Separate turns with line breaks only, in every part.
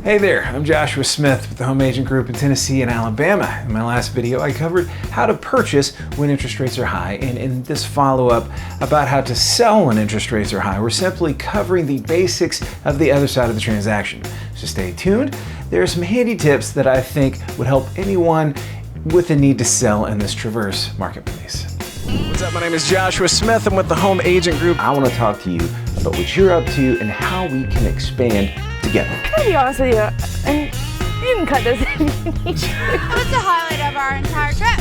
Hey there, I'm Joshua Smith with the Home Agent Group in Tennessee and Alabama. In my last video, I covered how to purchase when interest rates are high, and in this follow-up about how to sell when interest rates are high, we're simply covering the basics of the other side of the transaction. So stay tuned. There are some handy tips that I think would help anyone with a need to sell in this traverse marketplace. What's up? My name is Joshua Smith. I'm with the Home Agent Group. I want to talk to you about what you're up to and how we can expand together.
To be honest with you, and you can cut this if you need to.
What's the highlight of our entire trip?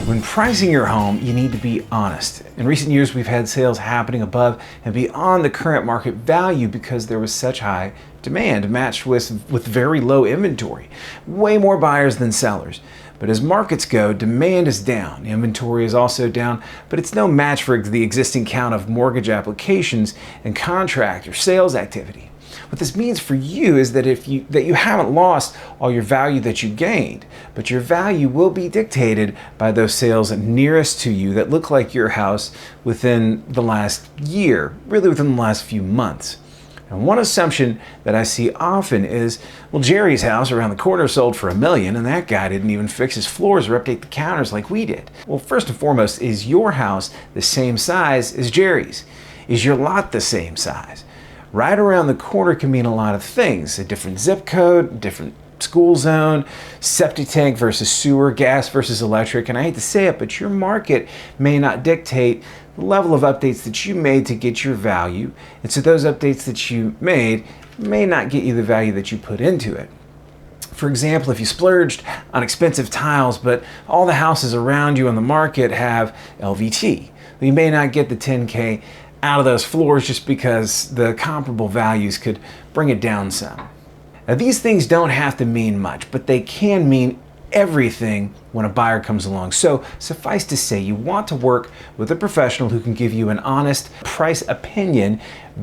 When pricing your home, you need to be honest. In recent years, we've had sales happening above and beyond the current market value because there was such high demand matched with very low inventory. Way more buyers than sellers. But as markets go, demand is down. Inventory is also down, but it's no match for the existing count of mortgage applications and contract or sales activity. What this means for you is that you haven't lost all your value that you gained, but your value will be dictated by those sales nearest to you that look like your house within the last year, really within the last few months. And one assumption that I see often is, well, Jerry's house around the corner sold for $1 million, and that guy didn't even fix his floors or update the counters like we did. Well, first and foremost, is your house the same size as Jerry's? Is your lot the same size? Right around the corner can mean a lot of things. A different zip code, different school zone, septic tank versus sewer, gas versus electric. And I hate to say it, but your market may not dictate the level of updates that you made to get your value. And so those updates that you made may not get you the value that you put into it. For example, if you splurged on expensive tiles, but all the houses around you on the market have LVT, you may not get the 10K out of those floors just because the comparable values could bring it down some. Now, these things don't have to mean much, but they can mean everything when a buyer comes along. So suffice to say, you want to work with a professional who can give you an honest price opinion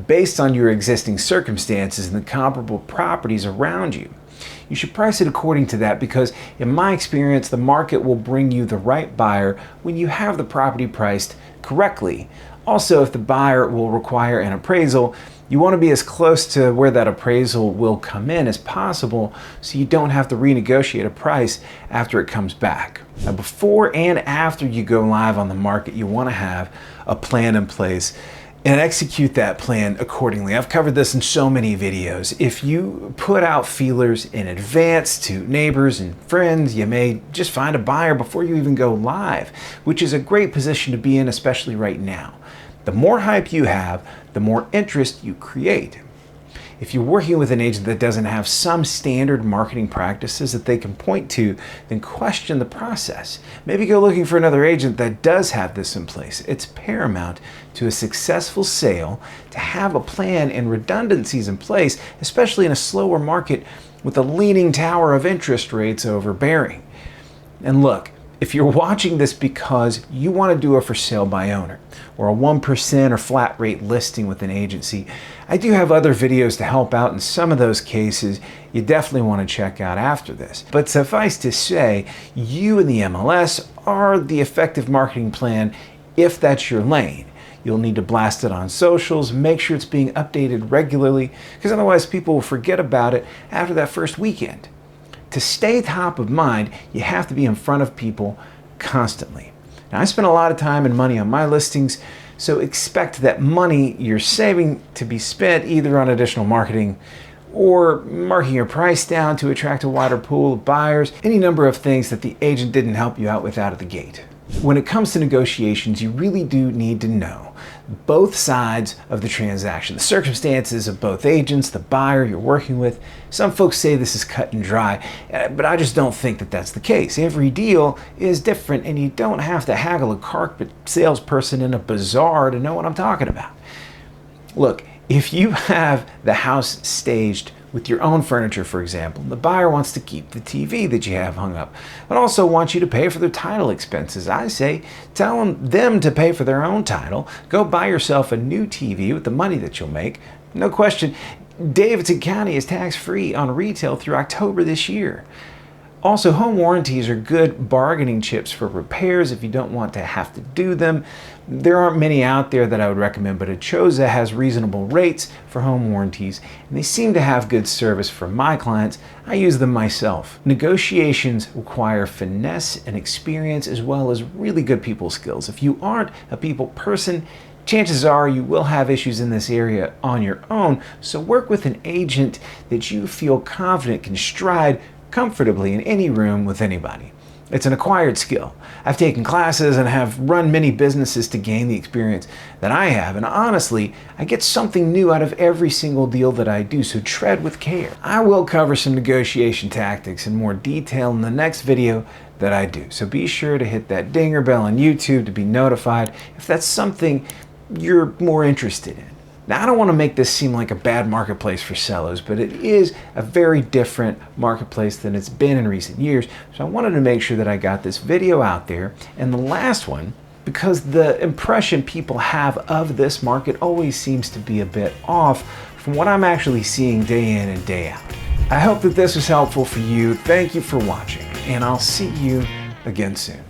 based on your existing circumstances and the comparable properties around you. You should price it according to that because, in my experience, the market will bring you the right buyer when you have the property priced correctly. Also, if the buyer will require an appraisal, you want to be as close to where that appraisal will come in as possible so you don't have to renegotiate a price after it comes back. Now, before and after you go live on the market, you want to have a plan in place and execute that plan accordingly. I've covered this in so many videos. If you put out feelers in advance to neighbors and friends, you may just find a buyer before you even go live, which is a great position to be in, especially right now. The more hype you have, the more interest you create. If you're working with an agent that doesn't have some standard marketing practices that they can point to, then question the process. Maybe go looking for another agent that does have this in place. It's paramount to a successful sale to have a plan and redundancies in place, especially in a slower market with a leaning tower of interest rates overbearing. And look, if you're watching this because you want to do a for sale by owner or a 1% or flat rate listing with an agency, I do have other videos to help out in some of those cases you definitely want to check out after this. But suffice to say, you and the MLS are the effective marketing plan if that's your lane. You'll need to blast it on socials, make sure it's being updated regularly, because otherwise people will forget about it after that first weekend. To stay top of mind, you have to be in front of people constantly. Now, I spend a lot of time and money on my listings, so expect that money you're saving to be spent either on additional marketing or marking your price down to attract a wider pool of buyers, any number of things that the agent didn't help you out with out of the gate. When it comes to negotiations, you really do need to know both sides of the transaction, the circumstances of both agents, the buyer you're working with. Some folks say this is cut and dry, but I just don't think that that's the case. Every deal is different, and you don't have to haggle a carpet salesperson in a bazaar to know what I'm talking about. Look, if you have the house staged with your own furniture, for example, the buyer wants to keep the TV that you have hung up, but also wants you to pay for their title expenses. I say, tell them to pay for their own title. Go buy yourself a new TV with the money that you'll make. No question, Davidson County is tax-free on retail through October this year. Also, home warranties are good bargaining chips for repairs if you don't want to have to do them. There aren't many out there that I would recommend, but Achosa has reasonable rates for home warranties, and they seem to have good service for my clients. I use them myself. Negotiations require finesse and experience as well as really good people skills. If you aren't a people person, chances are you will have issues in this area on your own, so work with an agent that you feel confident can stride comfortably in any room with anybody. It's an acquired skill. I've taken classes and have run many businesses to gain the experience that I have, and honestly, I get something new out of every single deal that I do, so tread with care. I will cover some negotiation tactics in more detail in the next video that I do, so be sure to hit that dinger bell on YouTube to be notified if that's something you're more interested in. Now, I don't want to make this seem like a bad marketplace for sellers, but it is a very different marketplace than it's been in recent years. So I wanted to make sure that I got this video out there, and the last one, because the impression people have of this market always seems to be a bit off from what I'm actually seeing day in and day out. I hope that this was helpful for you. Thank you for watching, and I'll see you again soon.